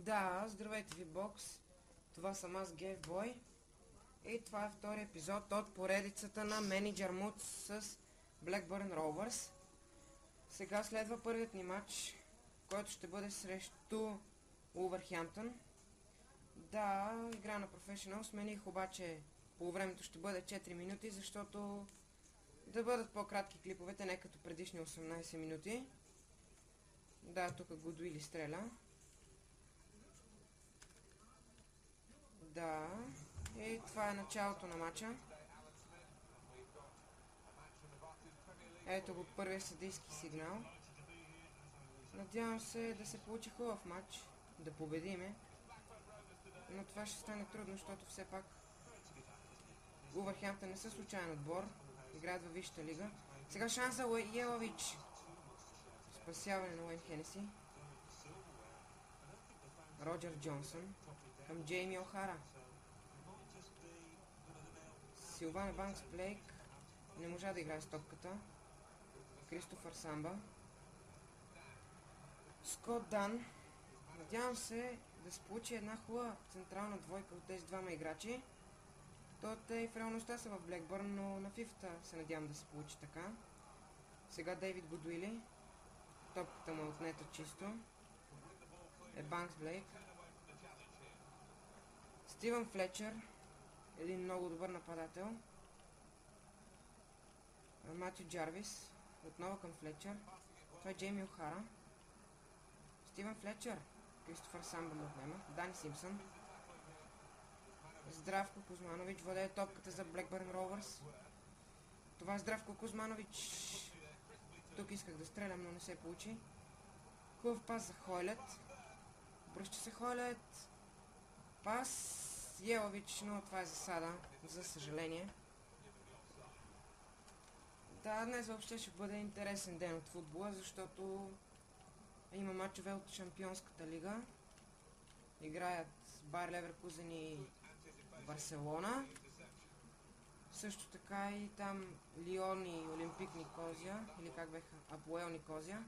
Да, здравейте ви, бокс. Това съм аз, Гейвбой. И това е втори епизод от поредицата на Manager Mood с Blackburn Rovers. Сега следва първият ни матч, който ще бъде срещу Улвърхемптън. Да, игра на Professional. Смених, обаче по времето ще бъде 4 минути, защото да бъдат по-кратки клиповете, не като предишни 18 минути. Да, тук Гудуили стреля. Да, и това е началото на матча. Ето го първия съдийски сигнал. Надявам се да се получи хубав матч, да победиме. Но това ще стане трудно, защото все пак Улвърхемптън не са случайен отбор. Играят във Висшата лига. Сега шанс за Йелович. Спасяване на Уейн Хенеси. Роджер Джонсън към Джейми Охара. Силван Банкс Блейк не можа да играе с топката. Кристофър Самба. Скот Дан. Надявам се да се получи една хубава централна двойка от тези двама играчи. То те и в реалността са в Блекбърн, но на фифта се надявам да се получи така. Сега Дейвид Гудуили. Топката му е отнета чисто. Банкс Блейк. Стивън Флечър. Един много добър нападател. Матю Джарвис. Отново към Флечър. Това е Джейми Охара. Стивън Флечър. Кристофър Самба му отнема. Дани Симпсън. Здравко Кузманович владее топката за Blackburn Rovers. Това е Здравко Кузманович. Тук исках да стрелям, но не се получи. Хубав пас за Хойлет. Връща се Хойлет. Пас Йелович, но това е засада, за съжаление. Да, днес въобще ще бъде интересен ден от футбола, защото има мачове от Шампионската лига. Играят Байер Леверкузен и Барселона. Също така и там Лион и Олимпик Никозия, или как беха, Апоел Никозия.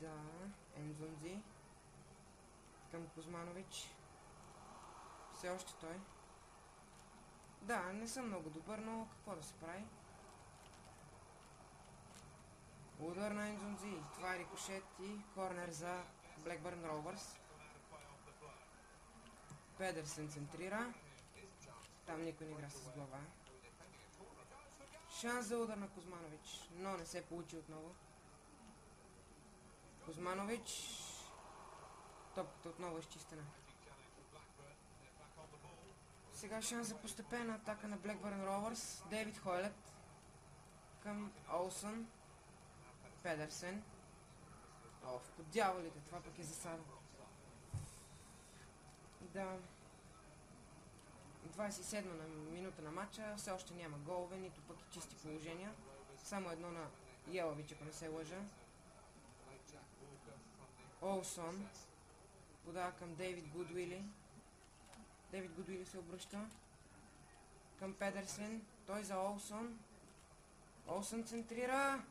Да, Ензунзи към Кузманович. Все още той. Да, не съм много добър, но какво да се прави? Удар на Ензунзи. Това е рикошет и корнер за Blackburn Rovers. Педерсен центрира. Там никой не игра с глава. Шанс за удар на Кузманович, но не се получи отново. Кузманович. Топката отново е изчистена. Сега шанс за постепенна атака на Blackburn Rovers. Дейвид Хойлет към Олсън. Педерсен. По дяволите, това пък е засада. Да. 27 на минута на матча, все още няма голове, нито пък и чисти положения. Само едно на Йелович, ако не се лъжа. Олсон подава към Дейвид Гудуили. Дейвид Гудуили се обръща към Педерсен. Той за Олсон. Олсън центрира.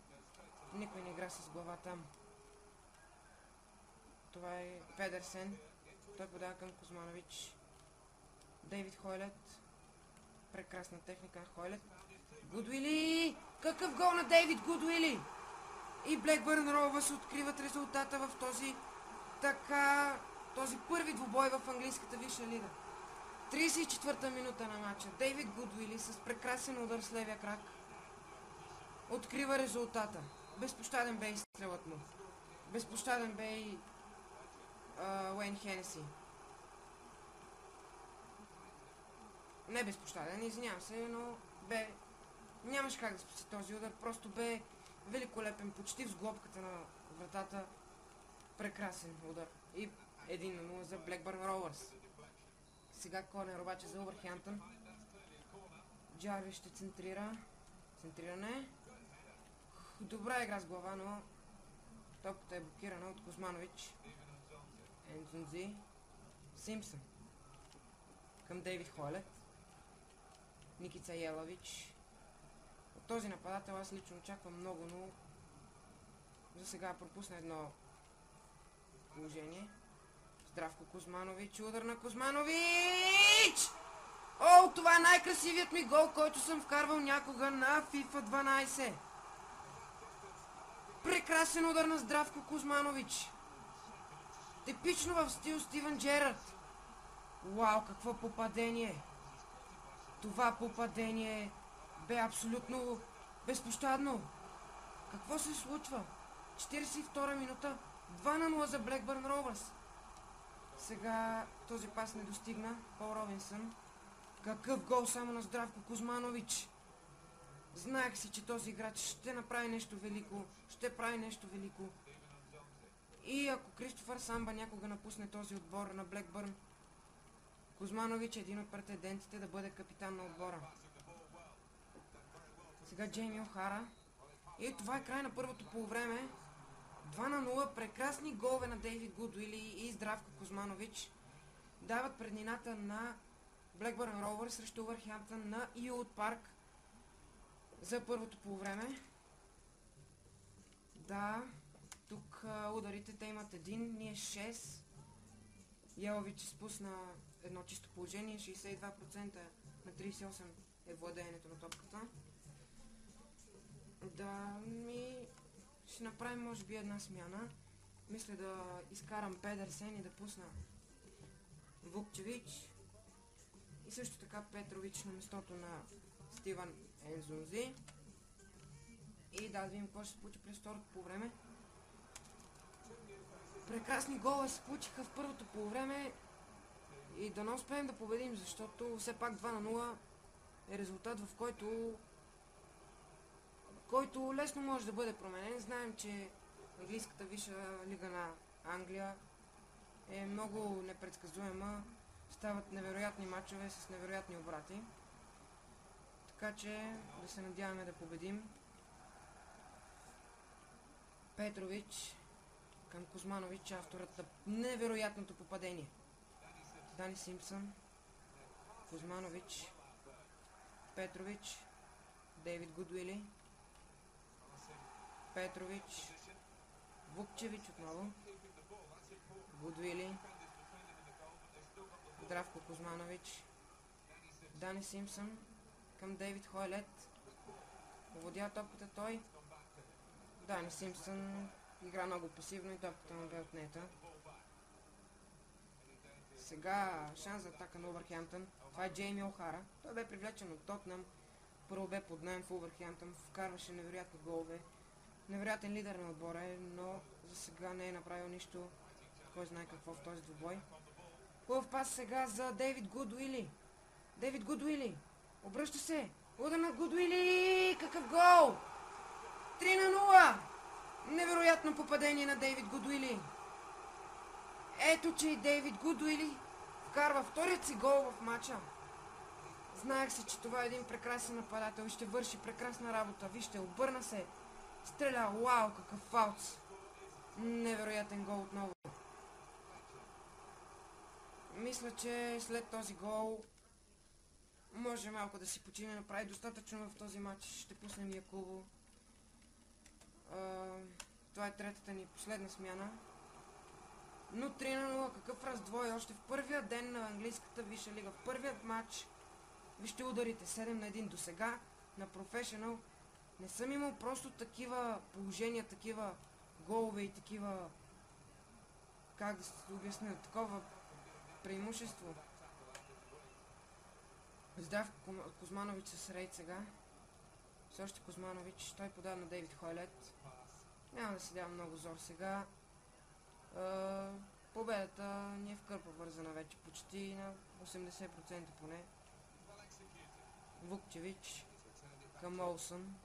Никой не игра с глава там. Това е Педерсен. Той подава към Кузманович. Дейвид Хойлет. Прекрасна техника на Хойлет. Гудуили! Какъв гол на Дейвид Гудуили! И Blackburn Rovers откриват резултата в този първи двубой в английската висша лига. 34-та минута на матча. Дейвид Гудуили с прекрасен удар с левия крак открива резултата. Безпощаден бе и стрелът му. Безпощаден бе и Уейн Хенеси. Не безпощаден, извинявам се, но нямаше как да спаси този удар, просто бе великолепен, почти в сглобката на вратата. Прекрасен удар. И 1-0 за Blackburn Rovers. Сега корнер обаче за Улвърхемптън. Джарви ще центрира. Центриране. Добра игра с глава, но топката е блокирана от Кузманович. Ензунзи. Симпсън към Дейвид Хойлет. Никица Йелович. От този нападател аз лично очаквам много, но за сега пропусна едно положение. Здравко Кузманович, удар на Кузманович! О, това е най-красивият ми гол, който съм вкарвал някога на FIFA 12. Прекрасен удар на Здравко Кузманович. Типично в стил Стивен Джерард. Вау, какво попадение! Това попадение бе абсолютно безпощадно. Какво се случва? 42 минута, 2-0 за Blackburn Rovers. Сега този пас не достигна. Пол Робинсън. Какъв гол само на Здравко Кузманович. Знаех си, че този играч ще направи нещо велико. Ще прави нещо велико. И ако Кристофър Самба някога напусне този отбор на Блекбърн, Кузманович е един от претендентите да бъде капитан на отбора. Сега Джейми Охара. И това е край на първото полувреме. 2-0. Прекрасни голове на Дейвид Гудуили и Здравко Кузманович дават преднината на Blackburn Rovers срещу Увърхемптън на Ewood Парк за първото полувреме. Да, тук ударите те имат един, ние 6. Ялович изпусна едно чисто положение, 62% на 38 е владеенето на топката. Да, ще направим може би една смяна. Мисля да изкарам Педерсен и да пусна Вукчевич. И също така Петрович на местото на Стивън Ензунзи. И да видим какво ще се получи през второто полувреме. Прекрасни гола се получиха в първото полувреме. И да не успеем да победим, защото все пак 2-0 е резултат, в който лесно може да бъде променен. Знаем, че английската висша лига на Англия е много непредсказуема. Стават невероятни матчове с невероятни обрати. Така че да се надяваме да победим. Петрович към Кузманович, авторът на невероятното попадение. Дани Симпсън, Кузманович, Петрович, Дейвид Гудуили, Петрович, Вукчевич отново, Гудуили, Здравко Кузманович, Дани Симпсън към Дейвид Хойлет. Овладя топката той. Дани Симпсън игра много пасивно и топката му бе отнета. Сега шанс за атака на Увърхемптън. Това е Джейми Охара. Той бе привлечен от Тотнъм. Първо бе под наем в Увърхемптън. Вкарваше невероятни голове. Невероятен лидер на отбора е, но за сега не е направил нищо. Кой знае какво в този двубой. Хубав пас сега за Дейвид Гудуили. Дейвид Гудуили. Обръща се. Удар на Гудуили. Какъв гол! 3-0. Невероятно попадение на Дейвид Гудуили. Ето, че и Дейвид Гудуили вкарва вторият си гол в матча. Знаех си, че това е един прекрасен нападател и ще върши прекрасна работа. Вижте, обърна се. Стреля. Вау, какъв фалц. Невероятен гол отново. Мисля, че след този гол може малко да си почине, направи достатъчно в този матч. Ще пуснем Якубо. Това е третата ни последна смяна. Но 3-0, какъв раздвой още в първия ден на английската висша лига. В първият матч, вижте ударите, 7-1 до сега на Professional. Не съм имал просто такива положения, такива голове и такива, как да се обясня, такова преимущество. Здравко Кузманович с рейд сега. Все още Кузманович, той подава на Дейвид Хойлет. Няма да си дава много зор сега. Победата ни е в кърпа вързана вече, почти на 80% поне. Вукчевич към Олсън,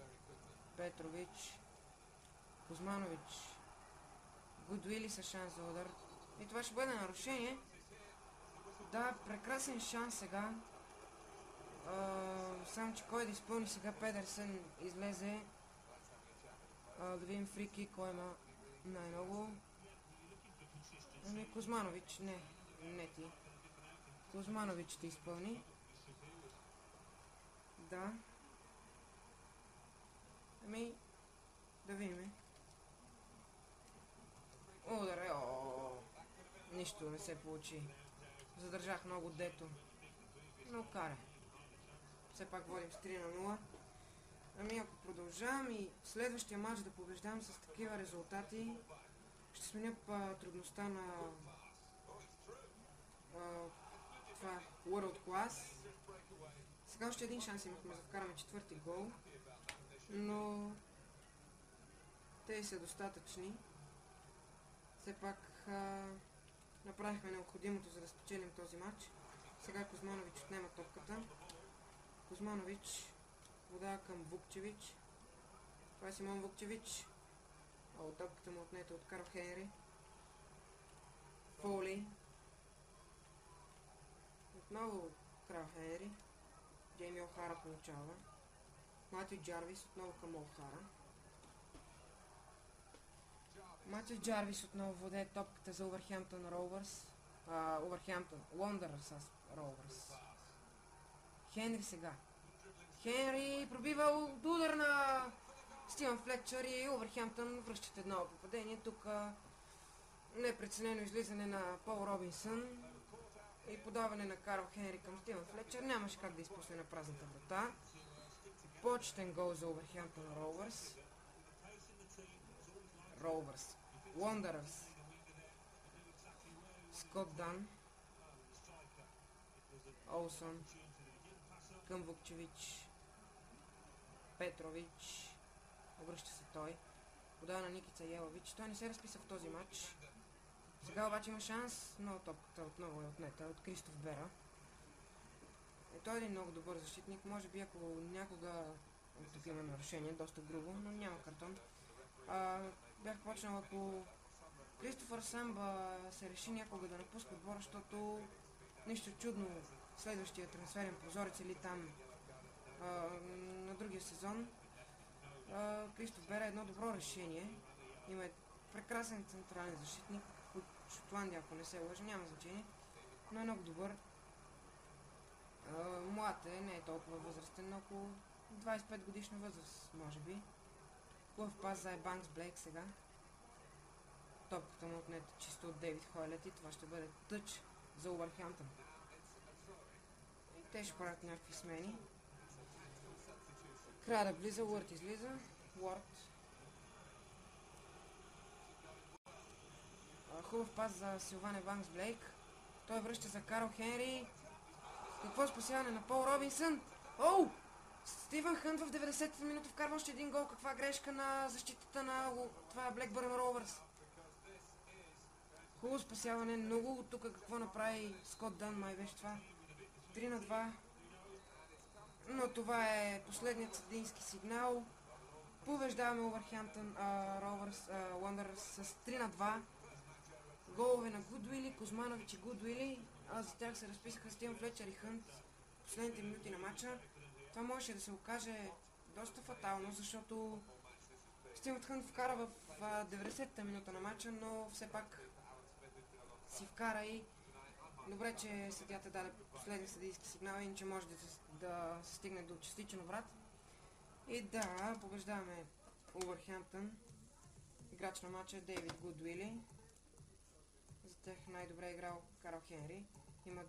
Петрович, Кузманович, Гудуили с шанс за удар. И това ще бъде нарушение. Да, прекрасен шанс сега. Само че кой да изпълни сега. Педерсен излезе. Да видим фрики, кой има най-много. Ами Кузманович, не ти. Кузманович ще изпълни. Да. Ами, да видим. Удар, нищо не се получи. Задържах много дето. Но кара. Все пак водим с 3-0. Ами ако продължавам и следващия матч да побеждам с такива резултати, ще сменя трудността на това World Class. Сега още един шанс имахме да вкараме четвърти гол, но те са достатъчни. Все пак направихме необходимото, за да спечелим този матч. Сега Кузманович отнема топката. Кузманович подава към Вукчевич. Това е Симон Вукчевич. От топката му отнета от Карл Хенри. Фоли. Отново Карл Хенри. Джейми Охара получава. Матю Джарвис отново към Охара. Матю Джарвис отново воде топката за Увърхемптън Роувърс. Увърхемптън Уондърърс Роувърс. Хенри сега. Хенри пробива удар на Стивън Флетчър и Увърхемптън връщат едно попадение. Тук непреценено излизане на Пол Робинсън и подаване на Карл Хенри към Стивън Флетчър. Нямаше как да изпусне на празната врата. Почетен гол за Увърхемптън Роувърс. Роувърс. Уондърърс. Скот Дан. Олсън. Към Вукчевич. Петрович. Обръща се той. Подава на Никица Елович. Той не се разписа в този матч. Сега обаче има шанс, но топката отново е отнета от Кристоф Бера. Той е един много добър защитник. Може би ако някога тук има нарушение, доста грубо, но няма картон. Бях почнал, ако Кристофър Самба се реши някога да напуска отбора, защото нищо чудно следващия трансферен прозорец или там на другия сезон. Кристоф Бера е едно добро решение. Има прекрасен централен защитник от Шотландия, ако не се лъжа, няма значение, но е много добър. Млад е, не е толкова възрастен, но около 25 годишна възраст, може би. Хубав пас за Банкс Блейк сега. Топката му отнета чисто от Дейвид Хойлет и това ще бъде тъч за Увърхемптън. И те ще правят някакви смени. Крада влиза, Уорд излиза. Уорд. Хубав пас за Силван Банкс Блейк. Той връща за Карл Хенри. Какво спасяване на Пол Робинсън? Оу! Стивън Хънт в 90-та минута вкарва още един гол. Каква грешка на защитата на това Блекбърн Роувърс. Хубаво спасяване. Много тук какво направи Скот Дан, май беше това. 3-2. Но това е последният съдийски сигнал. Побеждаваме Увърхемптън Роувърс Уондърърс с 3-2. Голове на Гудуили, Кузманович и Гудуили. За тях се разписаха Стивън Флетчър и Хънт в последните минути на матча. Това можеше да се окаже доста фатално, защото Стивън Хънт вкара в 90-та минута на матча, но все пак си вкара и добре, че съдията даде последния съдийски сигнал, иначе може да се стигне до частичен обрат. И да, побеждаваме Увърхемптън. Играч на матча е Дейвид Гудуили. За тях най-добре е играл Карл Хенри. Има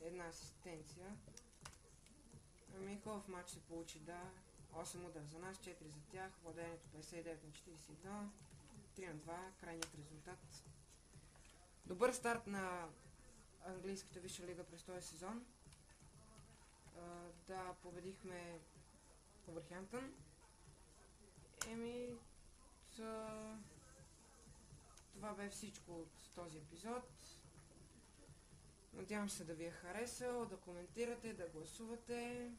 една асистенция. Ами хубав матч се получи, да. 8 удара за нас, 4 за тях. Владението 59-41. 3-2, крайният резултат. Добър старт на английската висша лига през този сезон. Да, победихме Увърхемптън. Това бе всичко от този епизод. Надявам се да ви е харесал, да коментирате, да гласувате.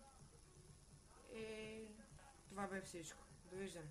И това бе всичко. Довиждане!